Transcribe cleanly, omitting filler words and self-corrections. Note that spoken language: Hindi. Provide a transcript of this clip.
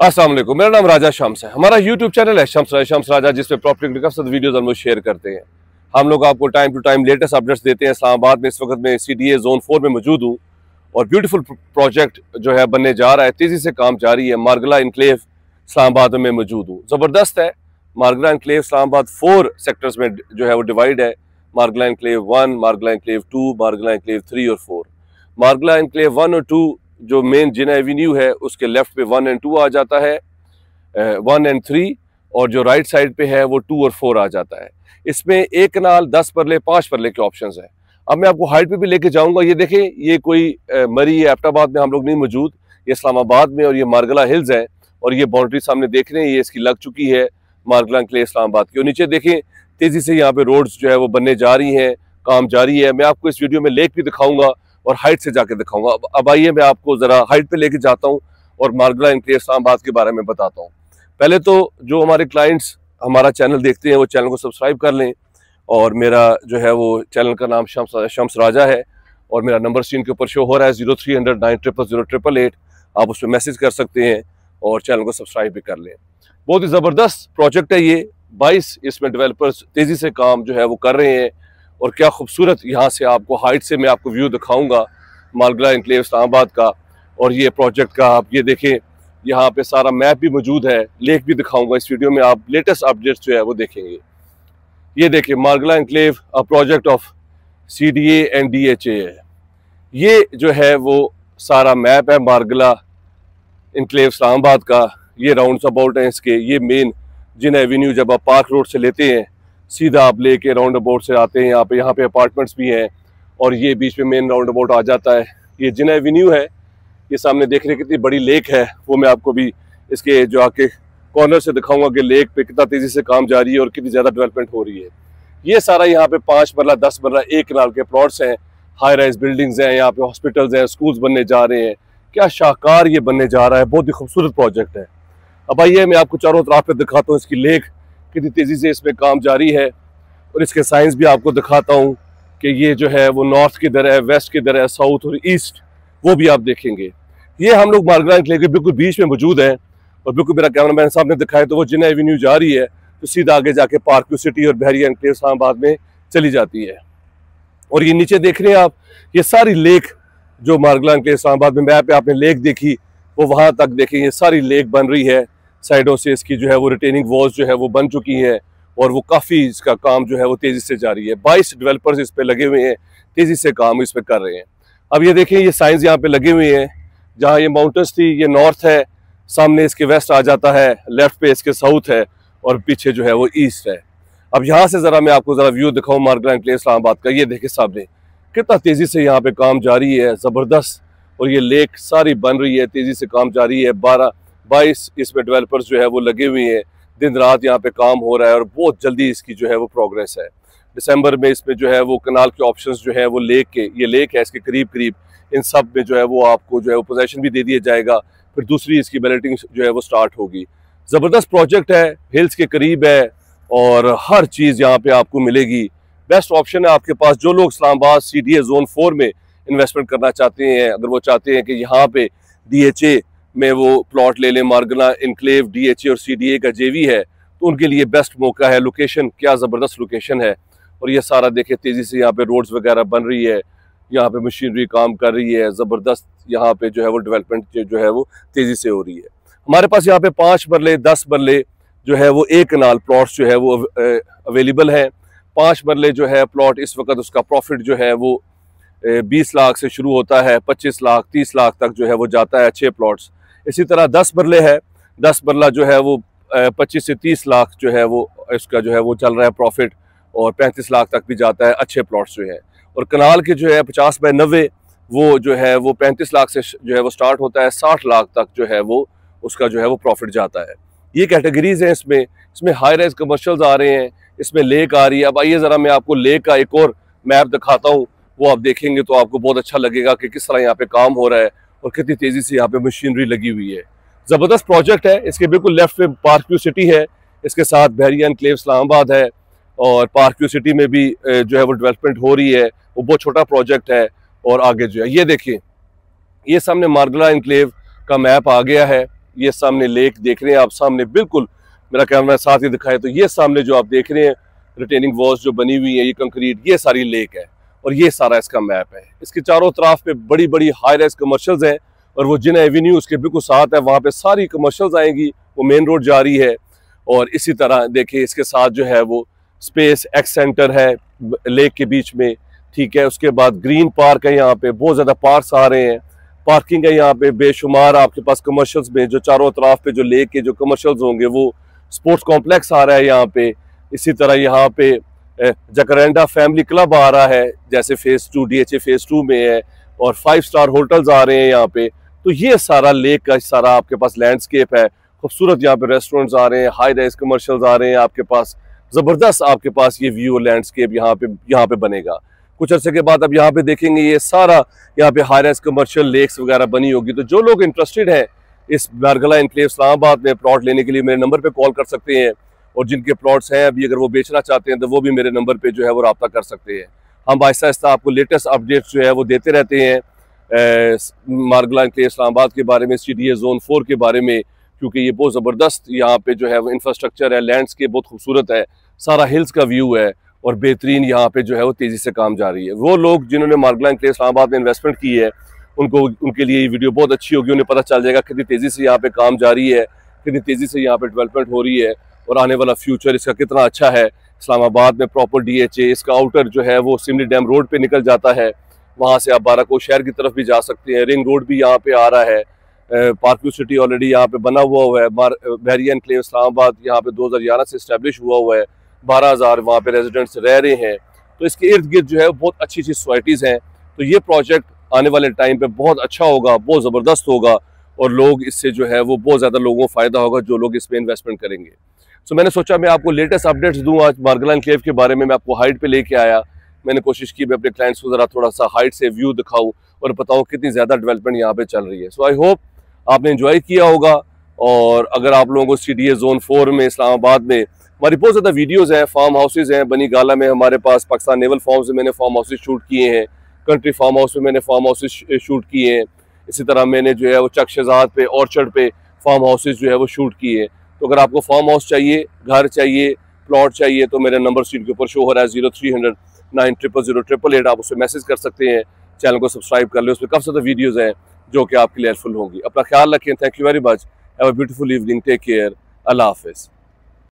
अस्सलाम वालेकुम, मेरा नाम राजा शम्स है। हमारा यूट्यूब चैनल है शम्स राजा, जिसपे प्रॉपर्टी के वीडियोस हम लोग शेयर करते हैं। हम लोग आपको time to time latest updates देते हैं। इस्लामाबाद में इस वक्त में CDA जोन 4 में मौजूद हूँ और ब्यूटीफुल प्रोजेक्ट जो है बनने जा रहा है, तेजी से काम जारी है। मारगला इनक्लेव इस्लामाबाद में मौजूद हूँ, ज़बरदस्त है। मारगला इनक्लेव इस्लामाबाद 4 सेक्टर्स में जो है वो डिवाइड है। Margalla enclave 1, Margalla enclave 2, Margalla enclave 3 और 4। मारगला इनक्लेव 1 और 2 जो मेन जिना एवेन्यू है उसके लेफ्ट पे 1 और 2 आ जाता है, 1 और 3, और जो राइट साइड पे है वो 2 और 4 आ जाता है। इसमें 1 कनाल, 10 परले, 5 परले के ऑप्शंस हैं। अब मैं आपको हाइट पे भी लेके जाऊंगा। ये देखें, ये कोई मरी या एबटाबाद में हम लोग नहीं मौजूद, ये इस्लामाबाद में, और ये मारगला हिल्स है। और ये बाउंड्री सामने देख रहे हैं, ये इसकी लग चुकी है मारगला इनक्लेव इस्लामाबाद की। और नीचे देखें, तेजी से यहाँ पे रोड्स जो है वो बनने जा रही हैं, काम जारी है। मैं आपको इस वीडियो में लेक भी दिखाऊंगा और हाइट से जाके दिखाऊंगा। अब आइए मैं आपको जरा हाइट पे लेके जाता हूँ और मारगला इनक्लेव इस्लामाबाद के बारे में बताता हूँ। पहले तो जो हमारे क्लाइंट्स हमारा चैनल देखते हैं वो चैनल को सब्सक्राइब कर लें। और मेरा जो है वो चैनल का नाम शम्स राजा है और मेरा नंबर स्क्रीन के ऊपर शो हो रहा है 0300 9000888। आप उस पर मैसेज कर सकते हैं और चैनल को सब्सक्राइब भी कर लें। बहुत ही ज़बरदस्त प्रोजेक्ट है ये। 22 इसमें डेवलपर्स तेज़ी से काम जो है वो कर रहे हैं। और क्या खूबसूरत यहाँ से आपको हाइट से मैं आपको व्यू दिखाऊंगा मारगला इनक्लेव इस्लामाबाद का। और ये प्रोजेक्ट का आप ये देखें, यहाँ पे सारा मैप भी मौजूद है, लेक भी दिखाऊंगा इस वीडियो में। आप लेटेस्ट अपडेट्स जो है वो देखेंगे। ये देखिए, Margalla enclave a project of CDA and DHA है। ये जो है वो सारा मैप है मारगला इनक्लेव इस्लामाबाद का। ये राउंड अबाउट है इसके। ये मेन जिना एवेन्यू जब आप पार्क रोड से लेते हैं, सीधा आप लेके राउंड अबाउट से आते हैं। यहाँ पे अपार्टमेंट्स भी हैं और ये बीच में मेन राउंड अबाउट आ जाता है। ये जिना एवेन्यू है। ये सामने देख रहे कितनी बड़ी लेक है, वो मैं आपको भी इसके जो आके कॉर्नर से दिखाऊंगा कि लेक पे कितना तेजी से काम जारी है और कितनी ज़्यादा डेवलपमेंट हो रही है। ये सारा यहाँ पे 5 मरला 10 मरला 1 कनाल के प्लॉट्स हैं, हाई राइज बिल्डिंग्स हैं, यहाँ पे हॉस्पिटल्स हैं, स्कूल्स बनने जा रहे हैं। क्या शाहकार ये बनने जा रहा है, बहुत ही खूबसूरत प्रोजेक्ट है। अब आइए मैं आपको चारों तरफ पे दिखाता हूँ इसकी लेक, कितनी तेज़ी से इसमें काम जारी है। और इसके साइंस भी आपको दिखाता हूँ कि ये जो है वो नॉर्थ किधर है, वेस्ट किधर है, साउथ और ईस्ट, वो भी आप देखेंगे। ये हम लोग मारगला इनक्लेव के बिल्कुल बीच में मौजूद हैं और बिल्कुल मेरा कैमरामैन साहब ने दिखाया तो वो जिना एवेन्यू जा रही है तो सीधा आगे जाके पार्क व्यू सिटी और बहरिया इनक्लेव इस्लामाबाद में चली जाती है। और ये नीचे देख रहे हैं आप, ये सारी लेक जो मारगला इनक्लेव इस्लामाबाद में मैप पे आपने लेक देखी, वो वहाँ तक देखें, ये सारी लेक बन रही है। साइडों से इसकी जो है वो रिटेनिंग वॉल्स जो है वो बन चुकी हैं और वो काफ़ी इसका काम जो है वो तेज़ी से जारी है। 22 डेवलपर्स इस पे लगे हुए हैं, तेज़ी से काम इस पे कर रहे हैं। अब ये देखें, ये साइंस यहाँ पे लगे हुए हैं। जहाँ ये माउंटेन्स थी ये नॉर्थ है, सामने इसके वेस्ट आ जाता है, लेफ्ट पे इसके साउथ है और पीछे जो है वो ईस्ट है। अब यहाँ से ज़रा मैं आपको ज़रा व्यू दिखाऊँ मारगला इनक्लेव इस्लामाबाद का। ये देखें सामने कितना तेज़ी से यहाँ पे काम जारी है, ज़बरदस्त। और ये लेक सारी बन रही है, तेज़ी से काम जारी है। 22 इसमें डेवलपर्स जो है वो लगे हुए हैं, दिन रात यहाँ पे काम हो रहा है और बहुत जल्दी इसकी जो है वो प्रोग्रेस है। दिसंबर में इसमें जो है वो कनाल के ऑप्शंस जो है वो लेक के, ये लेक है इसके करीब करीब, इन सब में जो है वो आपको जो है वो पोजेशन भी दे दिया जाएगा। फिर दूसरी इसकी बैलेटिंग जो है वो स्टार्ट होगी। ज़बरदस्त प्रोजेक्ट है, हिल्स के करीब है और हर चीज़ यहाँ पे आपको मिलेगी। बेस्ट ऑप्शन है आपके पास। जो लोग इस्लामाबाद CDA जोन 4 में इन्वेस्टमेंट करना चाहते हैं, अगर वो चाहते हैं कि यहाँ पे DHA में वो प्लॉट ले लें, मारगला इनक्लेव DHA और CDA का JV है, तो उनके लिए बेस्ट मौका है। लोकेशन क्या ज़बरदस्त लोकेशन है। और ये सारा देखें, तेज़ी से यहाँ पे रोड्स वगैरह बन रही है, यहाँ पे मशीनरी काम कर रही है, ज़बरदस्त यहाँ पे जो है वो डेवलपमेंट जो है वो तेज़ी से हो रही है। हमारे पास यहाँ पे 5 मरले 10 मरले जो है वो 1 कनाल प्लॉट्स जो है वो अवेलेबल हैं। 5 मरले जो है प्लॉट इस वक्त उसका प्रॉफिट जो है वो 20 लाख से शुरू होता है, 25 लाख 30 लाख तक जो है वो जाता है अच्छे प्लॉट्स। इसी तरह 10 मरले है, 10 मरला जो है वो 25 से 30 लाख जो है वो इसका जो है वो चल रहा है प्रॉफिट, और 35 लाख तक भी जाता है अच्छे प्लॉट्स जो है। और कनाल के जो है 50 बाय 90 वो जो है वो 35 लाख से जो है वो स्टार्ट होता है, 60 लाख तक जो है वो उसका जो है वो प्रॉफिट जाता है। ये कैटेगरीज हैं इसमें हाई राइज कमर्शियल्स आ रहे हैं, इसमें लेक आ रही है। अब आइए ज़रा मैं आपको लेक का एक और मैप दिखाता हूँ, वो आप देखेंगे तो आपको बहुत अच्छा लगेगा कि किस तरह यहाँ पे काम हो रहा है और कितनी तेज़ी से यहाँ पे मशीनरी लगी हुई है। ज़बरदस्त प्रोजेक्ट है। इसके बिल्कुल लेफ्ट पे पार्क व्यू सिटी है, इसके साथ बहरिया इनक्लेव इस्लामाबाद है और पार्क व्यू सिटी में भी जो है वो डेवलपमेंट हो रही है। वो बहुत छोटा प्रोजेक्ट है। और आगे जो है ये देखिए, ये सामने मारगला इनक्लेव का मैप आ गया है ये सामने लेक देख रहे हैं आप, सामने बिल्कुल मेरा कैमरा साथ ही दिखाए तो ये सामने जो आप देख रहे हैं रिटेनिंग वॉल्स जो बनी हुई है, ये कंक्रीट, ये सारी लेक है और ये सारा इसका मैप है। इसके चारों तरफ पे बड़ी बड़ी हाई राइज कमर्शियल्स हैं और वो जिन एवेन्यू उसके बिल्कुल साथ है वहाँ पे सारी कमर्शियल्स आएंगी, वो मेन रोड जा रही है। और इसी तरह देखिए इसके साथ जो है वो स्पेस एक्स सेंटर है लेक के बीच में, ठीक है। उसके बाद ग्रीन पार्क है, यहाँ पे बहुत ज़्यादा पार्क्स आ रहे हैं, पार्किंग है यहाँ पे बेशुमार आपके पास कमर्शियल्स में, जो चारों तरफ पे जो लेक के जो कमर्शियल्स होंगे वो स्पोर्ट्स कॉम्प्लेक्स आ रहा है यहाँ पे। इसी तरह यहाँ पे जकरेंडा फैमिली क्लब आ रहा है जैसे फेज 2 DHA फेज 2 में है, और 5 स्टार होटल्स आ रहे हैं यहाँ पे। तो ये सारा लेक का सारा आपके पास लैंडस्केप है, खूबसूरत यहाँ पे रेस्टोरेंट्स आ रहे हैं, हाई राइज कमर्शियल्स आ रहे हैं आपके पास, जबरदस्त आपके पास ये व्यू लैंडस्केप यहाँ पे बनेगा। कुछ अर्से के बाद अब यहाँ पे देखेंगे ये सारा यहाँ पे हाई राइज कमर्शियल लेक्स वगैरह बनी होगी। तो जो लोग इंटरेस्टेड हैं इस बारगला एनक्लेव इस्लामाबाद में प्लॉट लेने के लिए मेरे नंबर पे कॉल कर सकते हैं, और जिनके प्लॉट्स हैं अभी अगर वो बेचना चाहते हैं तो वो भी मेरे नंबर पे जो है वो रब्ता कर सकते हैं। हम आहिस्ता आहिस्ता आपको लेटेस्ट अपडेट्स जो है वो देते रहते हैं बारगला एनक्लेव इस्लामाबाद के बारे में, CDA Zone 4 के बारे में, क्योंकि ये बहुत ज़बरदस्त यहाँ पे जो है वो इंफ्रास्ट्रक्चर है, लैंडस्केप बहुत खूबसूरत है, सारा हिल्स का व्यू है और बेहतरीन यहाँ पे जो है वो तेज़ी से काम जारी है। वो लोग जिन्होंने बारगला एनक्लेव इस्लामाबाद में इन्वेस्टमेंट की है उनके लिए ये वीडियो बहुत अच्छी होगी, उन्हें पता चल जाएगा कितनी तेज़ी से यहाँ पे काम जारी है, कितनी तेज़ी से यहाँ पे डेवलपमेंट हो रही है और आने वाला फ्यूचर इसका कितना अच्छा है। इस्लामाबाद में प्रॉपर DHA, इसका आउटर जो है वो सिमली डैम रोड पे निकल जाता है, वहाँ से आप बाराकोट शहर की तरफ भी जा सकते हैं, रिंग रोड भी यहाँ पे आ रहा है, पार्कव्यू सिटी ऑलरेडी यहाँ पे बना हुआ है, बहरिया एनक्लेव इस्लामाबाद यहाँ पे 2011 से इस्टेब्लिश हुआ है, 12,000 वहाँ पे रेजिडेंट्स रह रहे हैं। तो इसके इर्द गिर्द जो है बहुत अच्छी अच्छी सोसाइटीज़ हैं। तो ये प्रोजेक्ट आने वाले टाइम पे बहुत अच्छा होगा, बहुत ज़बरदस्त होगा और लोग इससे जो है वो बहुत ज़्यादा लोगों को फ़ायदा होगा जो लोग इसमें इन्वेस्टमेंट करेंगे। सो मैंने सोचा मैं आपको लेटेस्ट अपडेट्स दूँ आज बारगला एनक्लेव के बारे में। मैं आपको हाइट पे लेके आया, मैंने कोशिश की मैं अपने क्लाइंट्स को ज़रा थोड़ा सा हाइट से व्यू दिखाऊँ और बताऊँ कितनी ज़्यादा डेवलपमेंट यहाँ पे चल रही है। सो आई होप आपने एंजॉय किया होगा। और अगर आप लोगों को CDA Zone 4 में इस्लामाबाद में हमारी बहुत ज़्यादा वीडियोस हैं, फार्म हाउसेज हैं, बनी गाला में हमारे पास पाकिस्तान नेवल फार्म्स में मैंने फार्म हाउसेज शूट किए हैं, कंट्री फार्म हाउस में मैंने फार्म हाउसेज शूट किए हैं, इसी तरह मैंने जो है वो चक शहजाद पे ऑर्चर्ड पे फार्म हाउसेज जो है वो शूट किए हैं। तो अगर आपको फार्म हाउस चाहिए, घर चाहिए, प्लॉट चाहिए तो मेरा नंबर स्क्रीन के ऊपर शो हो रहा है 0300 9000888। आप उससे मैसेज कर सकते हैं, चैनल को सब्सक्राइब कर लें, उसमें काफ़ी ज़्यादा वीडियोज़ हैं जो कि आपके लिए हेल्पफुल होंगी। अपना ख्याल रखें, thank you very much, have a beautiful evening, take care, अल्लाह हाफिज़।